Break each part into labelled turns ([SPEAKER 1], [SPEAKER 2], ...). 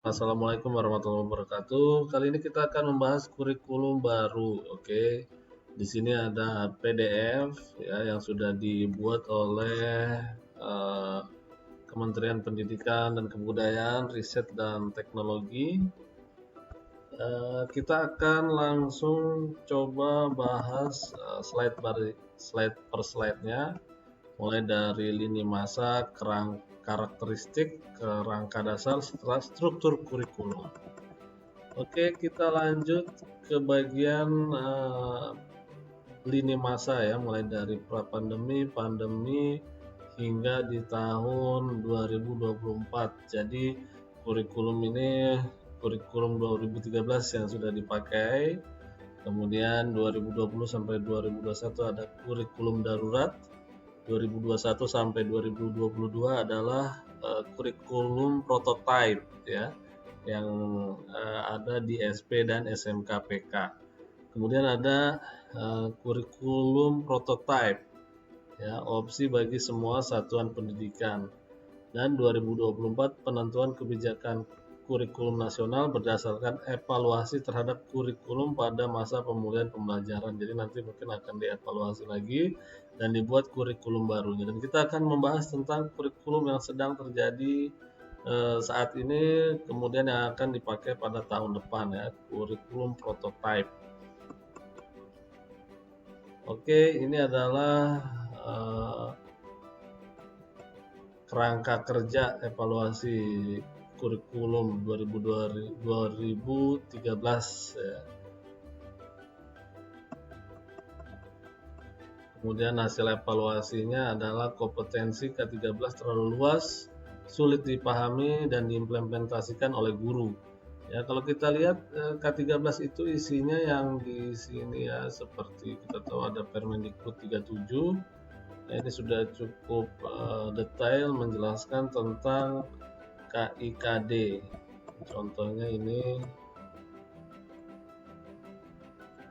[SPEAKER 1] Assalamualaikum warahmatullahi wabarakatuh. Kali ini kita akan membahas kurikulum baru. Oke, di sini ada PDF ya yang sudah dibuat oleh eh, Kementerian Pendidikan dan Kebudayaan, Riset dan Teknologi. Kita akan langsung coba bahas slide per slide-nya, mulai dari lini masa, karakteristik, kerangka dasar, setelah struktur kurikulum. Oke, kita lanjut ke bagian lini masa ya, mulai dari pra-pandemi, pandemi, hingga di tahun 2024. Jadi kurikulum ini kurikulum 2013 yang sudah dipakai, kemudian 2020 sampai 2021 ada kurikulum darurat, 2021 sampai 2022 adalah kurikulum prototype ya, yang ada di SP dan SMK-PK. Kemudian ada kurikulum prototype, ya, opsi bagi semua satuan pendidikan. Dan 2024 penentuan kebijakan kurikulum nasional berdasarkan evaluasi terhadap kurikulum pada masa pemulihan pembelajaran. Jadi nanti mungkin akan dievaluasi lagi dan dibuat kurikulum barunya. Dan kita akan membahas tentang kurikulum yang sedang terjadi saat ini, kemudian yang akan dipakai pada tahun depan ya, kurikulum prototype. Oke, ini adalah kerangka kerja evaluasi kurikulum 2013 ya. Kemudian hasil evaluasinya adalah kompetensi K13 terlalu luas, sulit dipahami dan diimplementasikan oleh guru. Ya, kalau kita lihat K13 itu isinya yang di sini ya, seperti kita tahu ada Permendikbud 37. Nah, ini sudah cukup detail menjelaskan tentang KIKD. Contohnya ini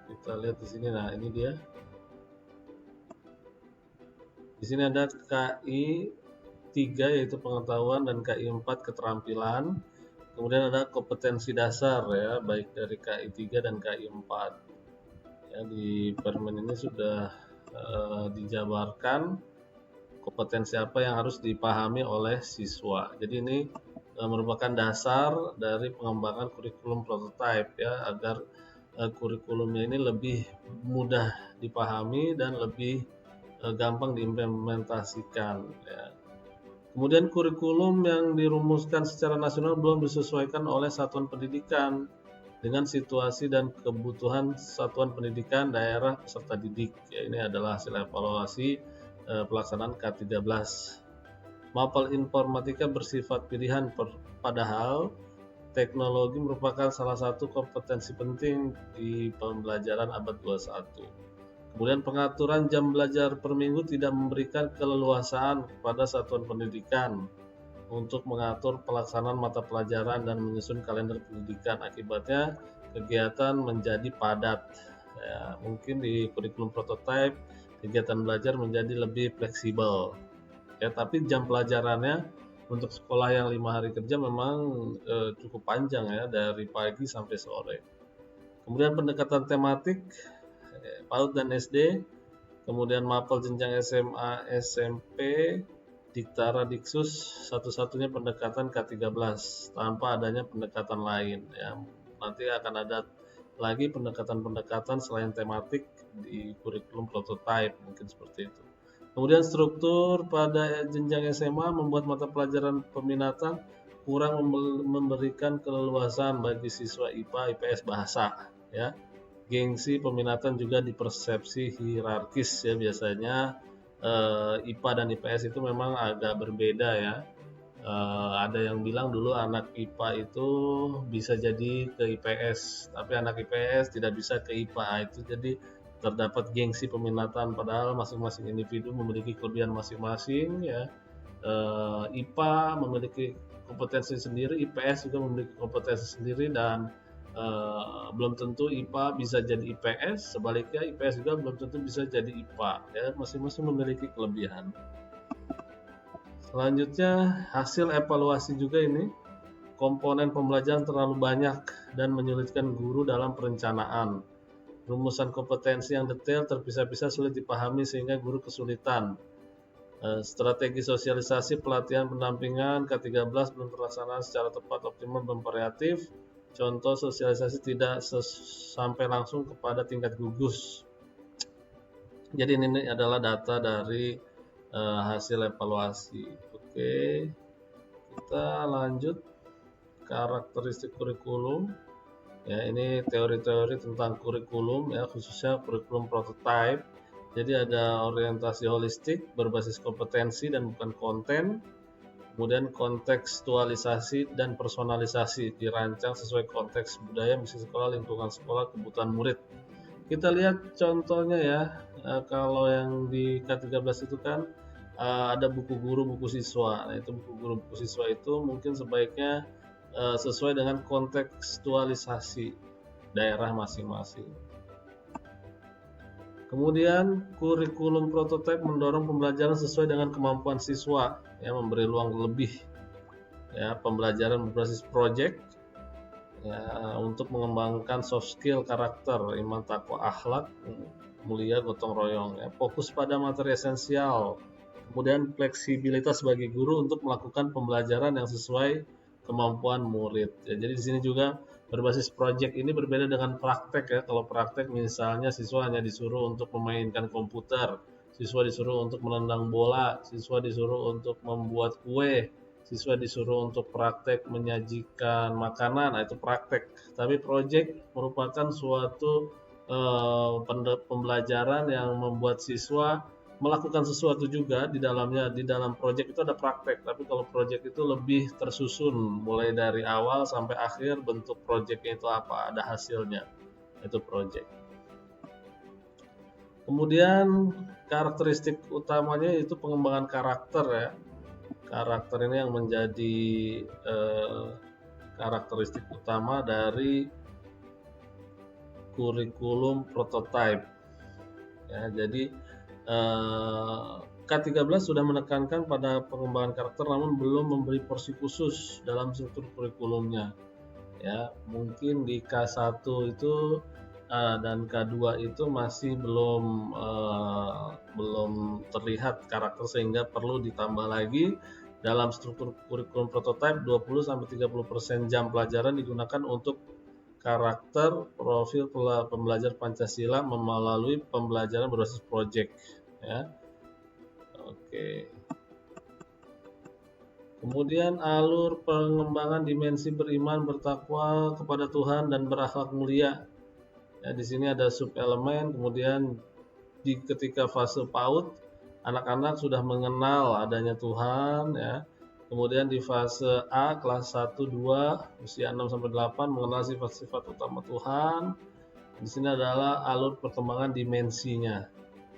[SPEAKER 1] kita lihat di sini. Nah, ini dia. Di sini ada KI 3 yaitu pengetahuan dan KI 4 keterampilan. Kemudian ada kompetensi dasar ya, baik dari KI 3 dan KI 4. Ya, di Permen ini sudah dijabarkan kompetensi apa yang harus dipahami oleh siswa. Jadi ini merupakan dasar dari pengembangan kurikulum prototype ya, agar kurikulumnya ini lebih mudah dipahami dan lebih gampang diimplementasikan ya. Kemudian kurikulum yang dirumuskan secara nasional belum disesuaikan oleh satuan pendidikan dengan situasi dan kebutuhan satuan pendidikan daerah peserta didik. Ya, ini adalah hasil evaluasi pelaksanaan K13. Mapel informatika bersifat pilihan, padahal teknologi merupakan salah satu kompetensi penting di pembelajaran abad 21. Kemudian pengaturan jam belajar per minggu tidak memberikan keleluasaan kepada satuan pendidikan untuk mengatur pelaksanaan mata pelajaran dan menyusun kalender pendidikan. Akibatnya kegiatan menjadi padat. Ya, mungkin di kurikulum prototype kegiatan belajar menjadi lebih fleksibel. Ya, tapi jam pelajarannya untuk sekolah yang 5 hari kerja memang cukup panjang ya, dari pagi sampai sore. Kemudian pendekatan tematik PAUD dan SD, kemudian mapel jenjang SMA, SMP, Diktara Diksus satu-satunya pendekatan K13 tanpa adanya pendekatan lain ya. Nanti akan ada lagi pendekatan-pendekatan selain tematik di kurikulum prototype, mungkin seperti itu. Kemudian struktur pada jenjang SMA membuat mata pelajaran peminatan kurang memberikan keleluasan bagi siswa IPA, IPS, bahasa ya. Gengsi peminatan juga dipersepsi hierarkis ya, biasanya IPA dan IPS itu memang agak berbeda ya. Ada yang bilang dulu anak IPA itu bisa jadi ke IPS, tapi anak IPS tidak bisa ke IPA. Itu jadi terdapat gengsi peminatan, padahal masing-masing individu memiliki kelebihan masing-masing ya. IPA memiliki kompetensi sendiri, IPS juga memiliki kompetensi sendiri, dan belum tentu IPA bisa jadi IPS, sebaliknya IPS juga belum tentu bisa jadi IPA ya, masing-masing memiliki kelebihan. Selanjutnya hasil evaluasi juga ini, komponen pembelajaran terlalu banyak dan menyulitkan guru dalam perencanaan. Rumusan kompetensi yang detail terpisah-pisah sulit dipahami sehingga guru kesulitan. Strategi sosialisasi pelatihan pendampingan K13 belum terlaksana secara tepat, optimal, dan variatif. Contoh sosialisasi tidak sampai langsung kepada tingkat gugus. Jadi ini adalah data dari hasil evaluasi. Oke, kita lanjut karakteristik kurikulum. Ya, ini teori-teori tentang kurikulum, ya, khususnya kurikulum prototype. Jadi ada orientasi holistik berbasis kompetensi dan bukan konten. Kemudian kontekstualisasi dan personalisasi dirancang sesuai konteks budaya, misi sekolah, lingkungan sekolah, kebutuhan murid. Kita lihat contohnya ya, kalau yang di K13 itu kan ada buku guru, buku siswa. Nah, itu buku guru, buku siswa itu mungkin sebaiknya sesuai dengan kontekstualisasi daerah masing-masing. Kemudian kurikulum prototipe mendorong pembelajaran sesuai dengan kemampuan siswa, ya, memberi ruang lebih, ya, pembelajaran berbasis project, ya, untuk mengembangkan soft skill, karakter, iman, takwa, akhlak, mulia, gotong royong, ya, fokus pada materi esensial. Kemudian fleksibilitas bagi guru untuk melakukan pembelajaran yang sesuai kemampuan murid. Ya, jadi di sini juga berbasis project ini berbeda dengan praktek, ya. Kalau praktek misalnya siswa hanya disuruh untuk memainkan komputer, siswa disuruh untuk menendang bola, siswa disuruh untuk membuat kue, siswa disuruh untuk praktek menyajikan makanan, nah itu praktek. Tapi project merupakan suatu pembelajaran yang membuat siswa melakukan sesuatu juga di dalamnya. Di dalam project itu ada praktek, tapi kalau project itu lebih tersusun mulai dari awal sampai akhir, bentuk projectnya itu apa, ada hasilnya, itu project. Kemudian karakteristik utamanya itu pengembangan karakter, ya. Karakter ini yang menjadi karakteristik utama dari kurikulum prototype, ya. Jadi K13 sudah menekankan pada pengembangan karakter namun belum memberi porsi khusus dalam struktur kurikulumnya. Ya, mungkin di K1 itu dan K2 itu masih belum terlihat karakter sehingga perlu ditambah lagi. Dalam struktur kurikulum prototype 20-30% jam pelajaran digunakan untuk karakter profil pembelajar Pancasila melalui pembelajaran berbasis project, ya. Oke. Kemudian alur pengembangan dimensi beriman, bertakwa kepada Tuhan dan berakhlak mulia. Ya, di sini ada sub elemen. Kemudian ketika fase PAUD, anak-anak sudah mengenal adanya Tuhan, ya. Kemudian di fase A kelas 1 2 usia 6 sampai 8 mengenal sifat-sifat utama Tuhan. Di sini adalah alur perkembangan dimensinya,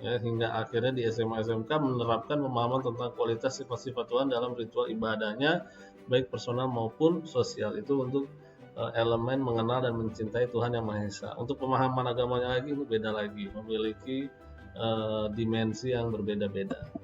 [SPEAKER 1] ya, hingga akhirnya di SMA SMK menerapkan pemahaman tentang kualitas sifat-sifat Tuhan dalam ritual ibadahnya baik personal maupun sosial. Itu untuk elemen mengenal dan mencintai Tuhan Yang Maha Esa. Untuk pemahaman agamanya lagi itu beda lagi, memiliki dimensi yang berbeda-beda.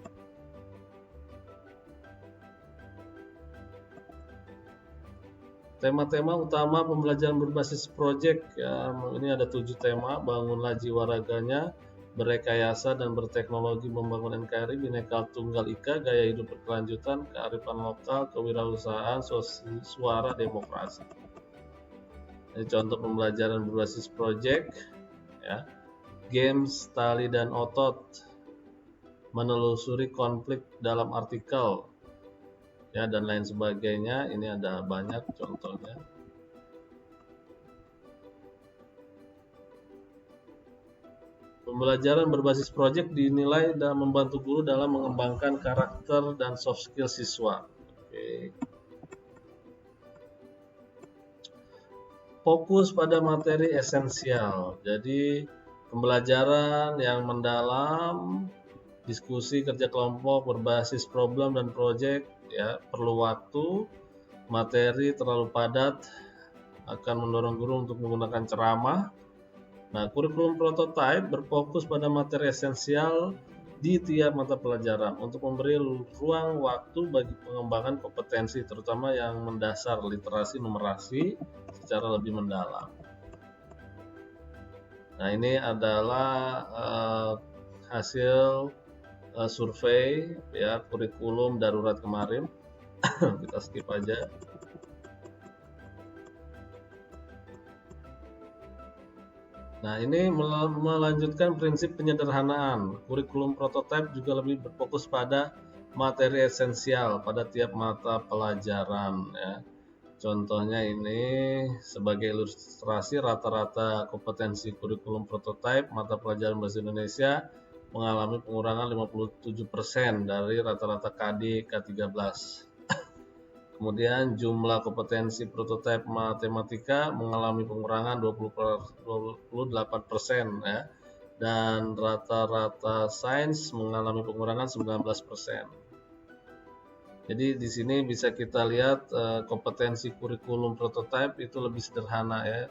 [SPEAKER 1] Tema-tema utama pembelajaran berbasis project, ya, ini ada 7 tema. Bangunlah jiwa raganya, berrekayasa dan berteknologi membangun NKRI, Bhinneka Tunggal Ika, gaya hidup berkelanjutan, kearifan lokal, kewirausahaan, suara demokrasi. Ini contoh pembelajaran berbasis project, ya. Games, tali dan otot, menelusuri konflik dalam artikel, ya, dan lain sebagainya. Ini ada banyak contohnya. Pembelajaran berbasis project dinilai dan membantu guru dalam mengembangkan karakter dan soft skill siswa. Oke. Fokus pada materi esensial. Jadi pembelajaran yang mendalam, diskusi, kerja kelompok berbasis problem dan project, ya, perlu waktu. Materi terlalu padat akan mendorong guru untuk menggunakan ceramah. Nah, kurikulum prototype berfokus pada materi esensial di tiap mata pelajaran untuk memberi ruang waktu bagi pengembangan kompetensi terutama yang mendasar literasi numerasi secara lebih mendalam. Nah, ini adalah hasil survei ya kurikulum darurat kemarin. Kita skip aja. Nah, ini melanjutkan prinsip penyederhanaan. Kurikulum prototipe juga lebih berfokus pada materi esensial pada tiap mata pelajaran ya. Contohnya ini sebagai ilustrasi rata-rata kompetensi kurikulum prototipe mata pelajaran bahasa Indonesia mengalami pengurangan 57% dari rata-rata KD K13. Kemudian jumlah kompetensi prototipe matematika mengalami pengurangan 28% ya. Dan rata-rata sains mengalami pengurangan 19%. Jadi di sini bisa kita lihat kompetensi kurikulum prototipe itu lebih sederhana ya.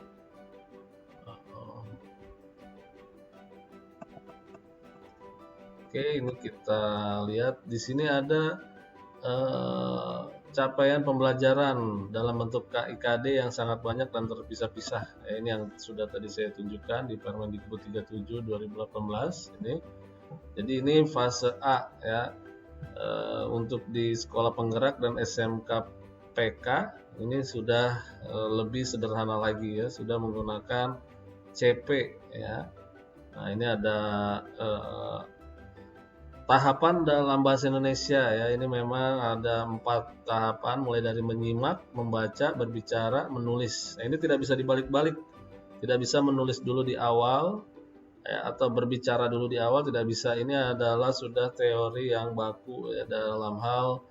[SPEAKER 1] Oke, ini kita lihat di sini ada capaian pembelajaran dalam bentuk KIKD yang sangat banyak dan terpisah-pisah. Ini yang sudah tadi saya tunjukkan di Permendikbud 37 2018 ini. Jadi ini fase A ya. Untuk di sekolah penggerak dan SMK PK ini sudah lebih sederhana lagi ya, sudah menggunakan CP ya. Nah, ini ada tahapan dalam bahasa Indonesia ya, ini memang ada 4 tahapan mulai dari menyimak, membaca, berbicara, menulis. Nah, ini tidak bisa dibalik-balik, tidak bisa menulis dulu di awal ya, atau berbicara dulu di awal, tidak bisa. Ini adalah sudah teori yang baku ya, dalam hal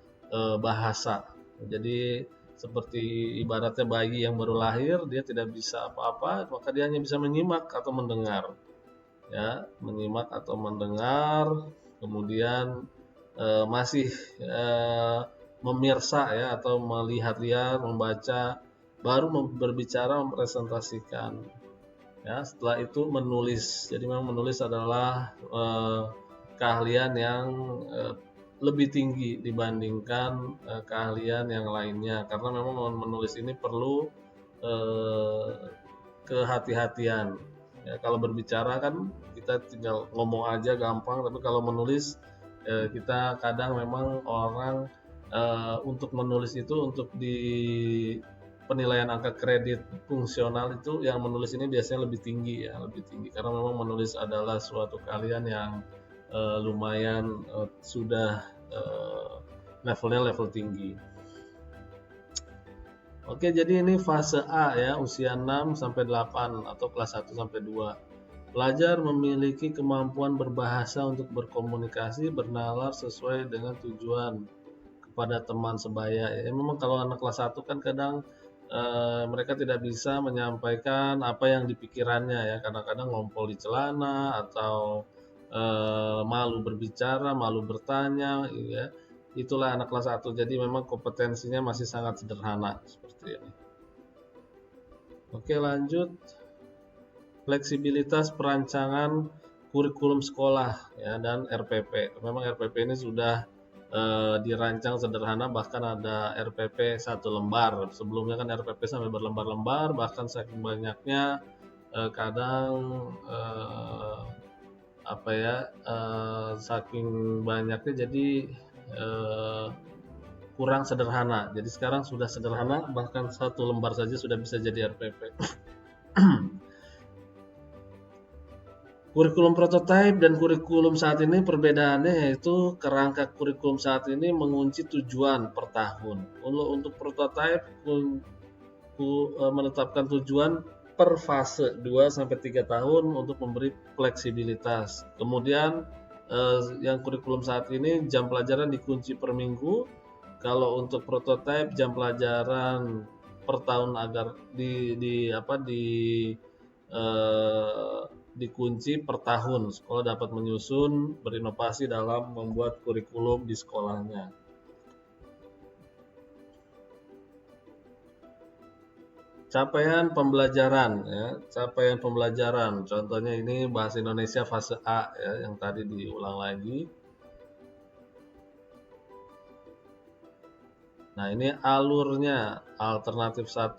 [SPEAKER 1] bahasa. Jadi seperti ibaratnya bayi yang baru lahir, dia tidak bisa apa-apa, maka dia hanya bisa menyimak atau mendengar. Ya, menyimak atau mendengar, kemudian masih memirsa ya atau melihat-lihat, membaca, baru berbicara, mempresentasikan. Ya, setelah itu menulis. Jadi memang menulis adalah keahlian yang lebih tinggi dibandingkan keahlian yang lainnya, karena memang menulis ini perlu kehati-hatian. Ya, kalau berbicara kan kita tinggal ngomong aja gampang, tapi kalau menulis kita kadang memang orang untuk menulis itu untuk di penilaian angka kredit fungsional itu yang menulis ini biasanya lebih tinggi ya, lebih tinggi karena memang menulis adalah suatu keahlian yang lumayan sudah levelnya level tinggi. Oke, jadi ini fase A ya, usia 6 sampai 8 atau kelas 1 sampai 2. Pelajar memiliki kemampuan berbahasa untuk berkomunikasi, bernalar sesuai dengan tujuan kepada teman sebaya. Ya, memang kalau anak kelas 1 kan kadang mereka tidak bisa menyampaikan apa yang dipikirannya ya, kadang-kadang ngompol di celana atau malu berbicara, malu bertanya ya. Itulah anak kelas 1. Jadi memang kompetensinya masih sangat sederhana seperti ini. Oke, lanjut. Fleksibilitas perancangan kurikulum sekolah ya dan RPP. Memang RPP ini sudah dirancang sederhana, bahkan ada RPP 1 lembar. Sebelumnya kan RPP sampai berlembar-lembar, bahkan saking banyaknya kadang saking banyaknya jadi kurang sederhana. Jadi sekarang sudah sederhana, bahkan 1 lembar saja sudah bisa jadi RPP. Kurikulum prototipe dan kurikulum saat ini perbedaannya yaitu kerangka kurikulum saat ini mengunci tujuan per tahun. Untuk prototipe menetapkan tujuan per fase 2 sampai 3 tahun untuk memberi fleksibilitas. Kemudian yang kurikulum saat ini jam pelajaran dikunci per minggu. Kalau untuk prototipe jam pelajaran per tahun agar dikunci per tahun. Sekolah dapat menyusun, berinovasi dalam membuat kurikulum di sekolahnya. Capaian pembelajaran ya, capaian pembelajaran. Contohnya ini bahasa Indonesia fase A ya, yang tadi diulang lagi. Nah, ini alurnya alternatif 1.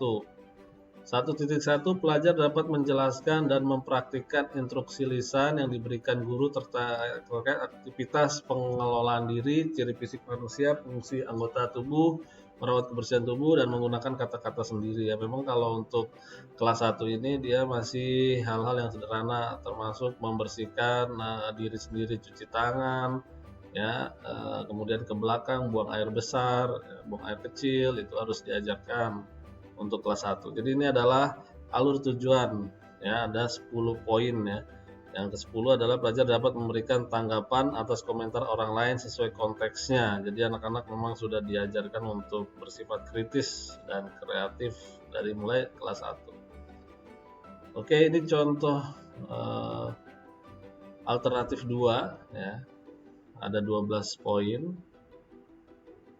[SPEAKER 1] 1.1 pelajar dapat menjelaskan dan mempraktikkan instruksi lisan yang diberikan guru terkait aktivitas pengelolaan diri, ciri fisik manusia, fungsi anggota tubuh, merawat kebersihan tubuh, dan menggunakan kata-kata sendiri ya. Memang kalau untuk kelas 1 ini dia masih hal-hal yang sederhana, termasuk membersihkan diri sendiri, cuci tangan, ya, kemudian ke belakang buang air besar, buang air kecil, itu harus diajarkan untuk kelas 1. Jadi ini adalah alur tujuan ya, ada 10 poin ya. Yang ke-10 adalah pelajar dapat memberikan tanggapan atas komentar orang lain sesuai konteksnya. Jadi anak-anak memang sudah diajarkan untuk bersifat kritis dan kreatif dari mulai kelas 1. Oke, ini contoh alternatif 2 ya. Ada 12 poin.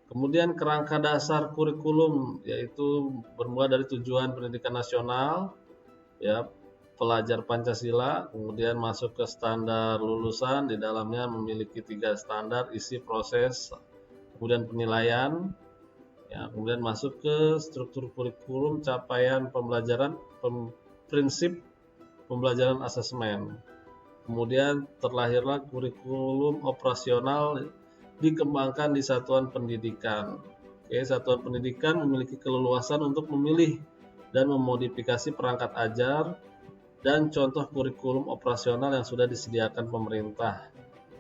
[SPEAKER 1] Kemudian kerangka dasar kurikulum yaitu bermula dari tujuan pendidikan nasional, ya, pelajar Pancasila, kemudian masuk ke standar lulusan, di dalamnya memiliki 3 standar isi, proses, kemudian penilaian, ya, kemudian masuk ke struktur kurikulum, capaian pembelajaran, prinsip pembelajaran asesmen. Kemudian terlahirlah kurikulum operasional dikembangkan di satuan pendidikan. Oke, satuan pendidikan memiliki keleluasan untuk memilih dan memodifikasi perangkat ajar dan contoh kurikulum operasional yang sudah disediakan pemerintah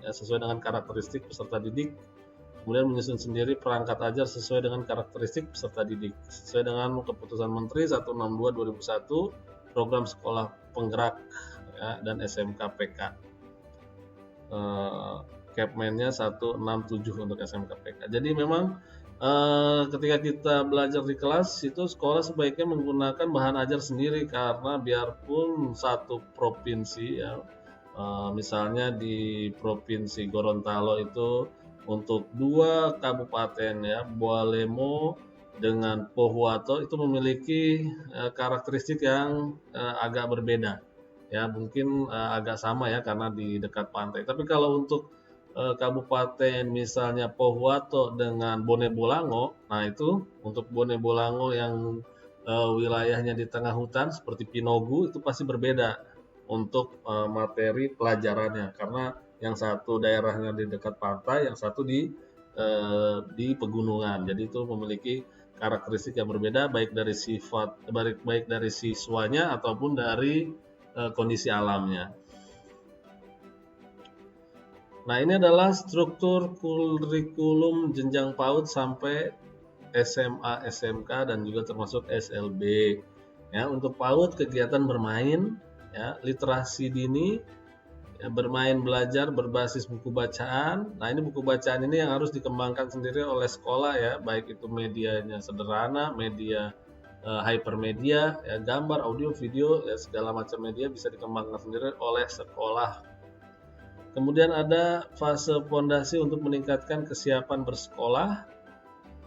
[SPEAKER 1] ya, sesuai dengan karakteristik peserta didik. Kemudian menyusun sendiri perangkat ajar sesuai dengan karakteristik peserta didik sesuai dengan keputusan Menteri 162/2001 program sekolah penggerak ya, dan SMK PK. Capman-nya 167 untuk SMK PK. Jadi memang ketika kita belajar di kelas itu sekolah sebaiknya menggunakan bahan ajar sendiri, karena biarpun satu provinsi ya, misalnya di Provinsi Gorontalo itu untuk 2 kabupaten ya, Bualemo dengan Pohuwato itu memiliki karakteristik yang agak berbeda ya, mungkin agak sama ya karena di dekat pantai. Tapi kalau untuk kabupaten misalnya Pohuwato dengan Bone Bolango, nah itu untuk Bone Bolango yang wilayahnya di tengah hutan seperti Pinogu itu pasti berbeda untuk materi pelajarannya, karena yang satu daerahnya di dekat pantai, yang satu di pegunungan. Jadi itu memiliki karakteristik yang berbeda baik dari baik dari siswanya ataupun dari kondisi alamnya. Nah, ini adalah struktur kurikulum jenjang PAUD sampai SMA, SMK dan juga termasuk SLB. Ya, untuk PAUD kegiatan bermain, ya, literasi dini, ya, bermain belajar berbasis buku bacaan. Nah, ini buku bacaan ini yang harus dikembangkan sendiri oleh sekolah ya, baik itu medianya sederhana, media hypermedia, ya, gambar, audio, video, ya, segala macam media bisa dikembangkan sendiri oleh sekolah. Kemudian ada fase fondasi untuk meningkatkan kesiapan bersekolah,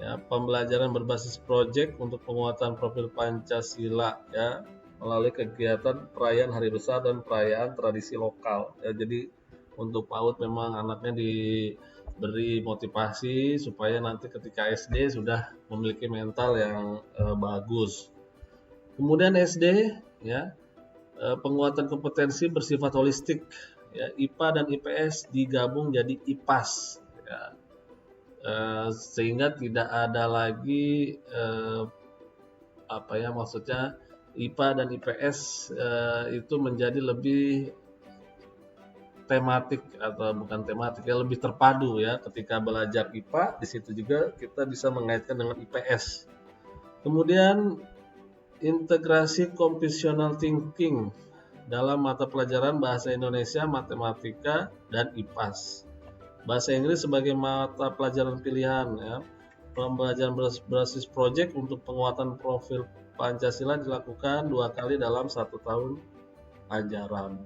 [SPEAKER 1] ya, pembelajaran berbasis proyek untuk penguatan profil Pancasila, ya, melalui kegiatan perayaan hari besar dan perayaan tradisi lokal. Ya, jadi untuk PAUD memang anaknya diberi motivasi supaya nanti ketika SD sudah memiliki mental yang bagus. Kemudian SD, ya, penguatan kompetensi bersifat holistik. Ya, IPA dan IPS digabung jadi IPAS ya, sehingga tidak ada lagi maksudnya IPA dan IPS itu menjadi lebih tematik atau bukan tematik ya, lebih terpadu ya. Ketika belajar IPA di situ juga kita bisa mengaitkan dengan IPS. Kemudian integrasi computational thinking dalam mata pelajaran bahasa Indonesia, matematika, dan IPAS. Bahasa Inggris sebagai mata pelajaran pilihan ya. Pembelajaran berbasis proyek untuk penguatan profil Pancasila dilakukan 2 kali dalam 1 tahun ajaran.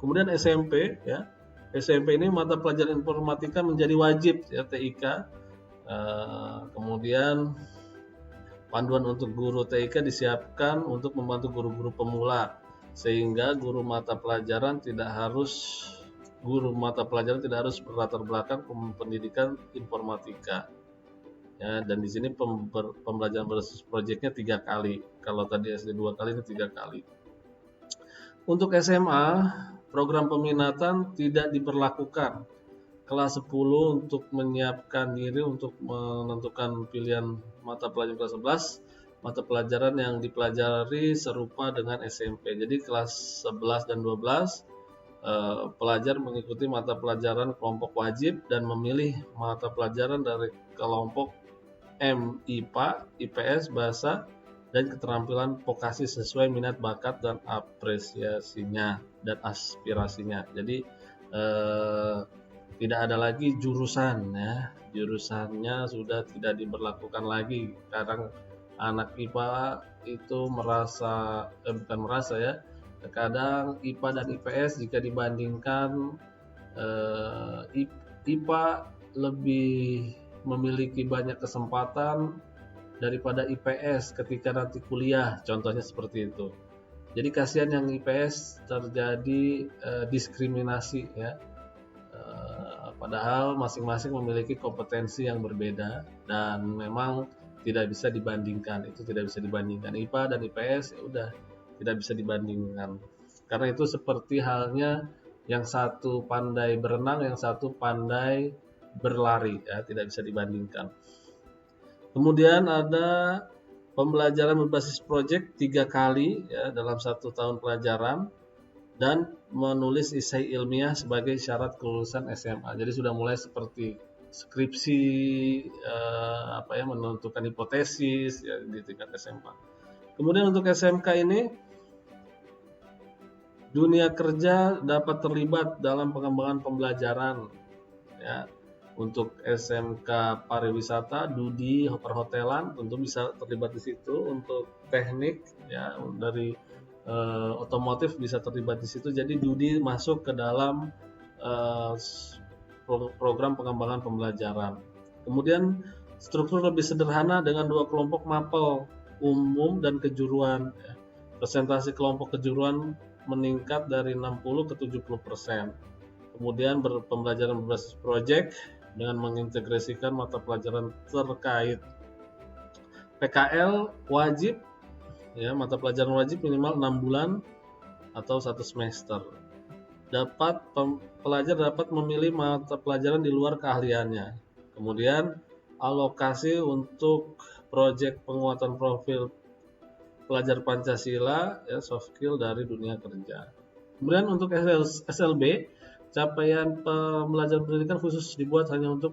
[SPEAKER 1] Kemudian SMP ya. SMP ini mata pelajaran informatika menjadi wajib ya, TIK. Kemudian Panduan untuk guru TIK disiapkan untuk membantu guru-guru pemula, sehingga guru mata pelajaran tidak harus berlatar belakang pendidikan informatika. Ya, dan di sini pembelajaran berbasis proyeknya 3 kali. Kalau tadi SD 2 kali, ini 3 kali. Untuk SMA, program peminatan tidak diberlakukan. Kelas 10 untuk menyiapkan diri untuk menentukan pilihan mata pelajaran kelas 11, mata pelajaran yang dipelajari serupa dengan SMP. Jadi kelas 11 dan 12 pelajar mengikuti mata pelajaran kelompok wajib dan memilih mata pelajaran dari kelompok IPA, IPS, bahasa, dan keterampilan vokasi sesuai minat bakat dan apresiasinya dan aspirasinya. Jadi tidak ada lagi jurusan, ya. Jurusannya sudah tidak diberlakukan lagi. Sekarang anak IPA itu bukan merasa ya. Terkadang IPA dan IPS jika dibandingkan IPA lebih memiliki banyak kesempatan daripada IPS ketika nanti kuliah, contohnya seperti itu. Jadi kasihan yang IPS terjadi diskriminasi, ya. Padahal masing-masing memiliki kompetensi yang berbeda dan memang tidak bisa dibandingkan. Itu tidak bisa dibandingkan. IPA dan IPS ya udah tidak bisa dibandingkan. Karena itu seperti halnya yang satu pandai berenang, yang satu pandai berlari, ya, tidak bisa dibandingkan. Kemudian ada pembelajaran berbasis proyek 3 kali, ya, dalam 1 tahun pelajaran, dan menulis esai ilmiah sebagai syarat kelulusan SMA. Jadi sudah mulai seperti skripsi, menentukan hipotesis, ya, di tingkat SMA. Kemudian untuk SMK ini, dunia kerja dapat terlibat dalam pengembangan pembelajaran, ya. Untuk SMK pariwisata, Dudi, perhotelan tentu bisa terlibat di situ. Untuk teknik, ya, dari otomotif bisa terlibat di situ. Jadi Dudi masuk ke dalam program pengembangan pembelajaran. Kemudian struktur lebih sederhana dengan 2 kelompok mapel, umum dan kejuruan. Presentasi kelompok kejuruan meningkat dari 60 ke 70%. Kemudian pembelajaran berbasis proyek dengan mengintegrasikan mata pelajaran terkait. PKL wajib, ya, mata pelajaran wajib minimal 6 bulan atau 1 semester. Pelajar dapat memilih mata pelajaran di luar keahliannya. Kemudian alokasi untuk proyek penguatan profil pelajar Pancasila, ya, soft skill dari dunia kerja. Kemudian untuk SLB, capaian pembelajaran pendidikan khusus dibuat hanya untuk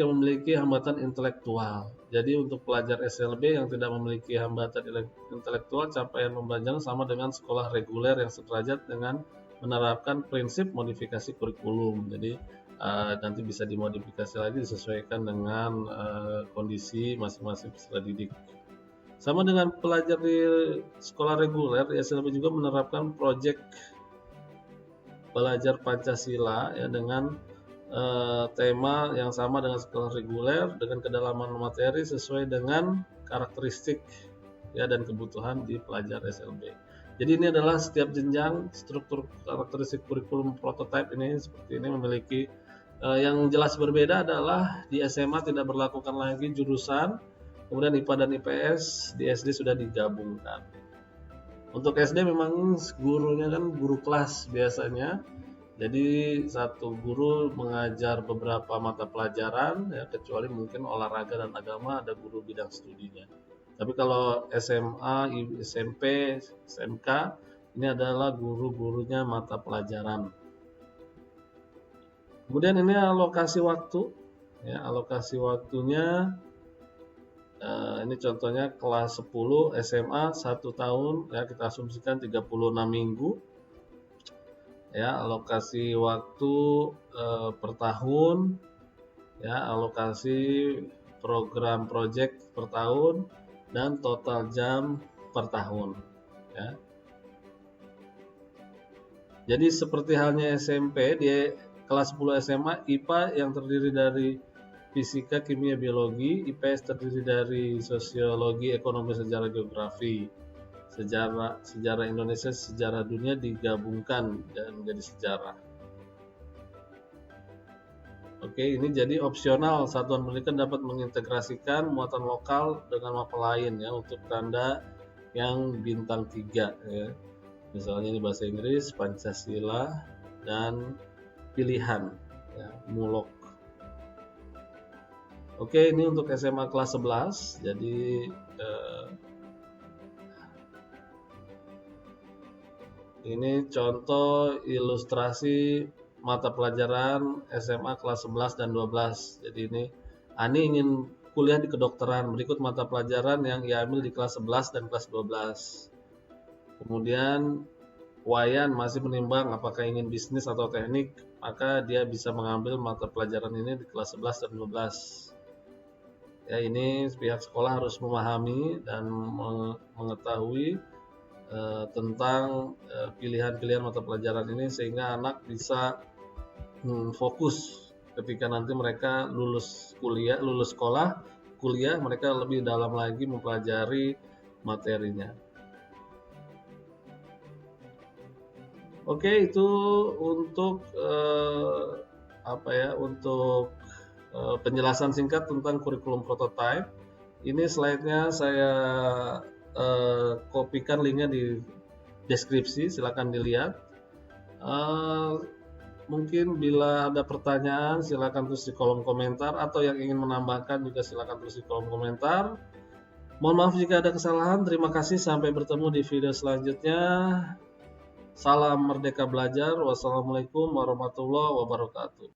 [SPEAKER 1] yang memiliki hambatan intelektual. Jadi untuk pelajar SLB yang tidak memiliki hambatan intelektual, capaian pembelajaran sama dengan sekolah reguler yang sederajat dengan menerapkan prinsip modifikasi kurikulum. Jadi nanti bisa dimodifikasi lagi disesuaikan dengan kondisi masing-masing peserta didik. Sama dengan pelajar di sekolah reguler, SLB juga menerapkan proyek belajar Pancasila, ya, dengan tema yang sama dengan sekolah reguler dengan kedalaman materi sesuai dengan karakteristik, ya, dan kebutuhan di pelajar SLB. Jadi ini adalah setiap jenjang struktur karakteristik kurikulum prototipe ini seperti ini memiliki yang jelas berbeda adalah di SMA tidak berlakukan lagi jurusan, kemudian IPA dan IPS di SD sudah digabungkan. Untuk SD memang gurunya kan guru kelas biasanya. Jadi satu guru mengajar beberapa mata pelajaran, ya, kecuali mungkin olahraga dan agama ada guru bidang studinya. Tapi kalau SMA, SMP, SMK ini adalah guru-gurunya mata pelajaran. Kemudian ini alokasi waktu, ya, alokasi waktunya ini contohnya kelas 10 SMA 1 tahun, ya, kita asumsikan 36 minggu. Ya, alokasi waktu per tahun, ya, alokasi program project per tahun dan total jam per tahun, ya. Jadi seperti halnya SMP di kelas 10 SMA, IPA yang terdiri dari fisika, kimia, biologi. IPS terdiri dari sosiologi, ekonomi, sejarah, geografi. Sejarah Indonesia, sejarah dunia digabungkan dan menjadi sejarah. Oke, ini jadi opsional. Satuan pendidikan dapat mengintegrasikan muatan lokal dengan mapel lain ya untuk tanda yang bintang 3 ya. Misalnya ini bahasa Inggris, Pancasila, dan pilihan ya, mulok. Oke, ini untuk SMA kelas 11. Jadi ini contoh ilustrasi mata pelajaran SMA kelas 11 dan 12. Jadi ini Ani ingin kuliah di kedokteran, berikut mata pelajaran yang ia ambil di kelas 11 dan kelas 12. Kemudian Wayan masih menimbang apakah ingin bisnis atau teknik, maka dia bisa mengambil mata pelajaran ini di kelas 11 dan 12. Ya, ini pihak sekolah harus memahami dan mengetahui tentang pilihan-pilihan mata pelajaran ini sehingga anak bisa fokus ketika nanti mereka lulus sekolah, kuliah, mereka lebih dalam lagi mempelajari materinya. Oke, itu untuk penjelasan singkat tentang kurikulum prototype. Ini slide-nya saya kopikan linknya di deskripsi, silakan dilihat. Mungkin bila ada pertanyaan silakan tulis di kolom komentar, atau yang ingin menambahkan juga silakan tulis di kolom komentar. Mohon maaf jika ada kesalahan. Terima kasih, sampai bertemu di video selanjutnya. Salam merdeka belajar. Wassalamualaikum warahmatullahi wabarakatuh.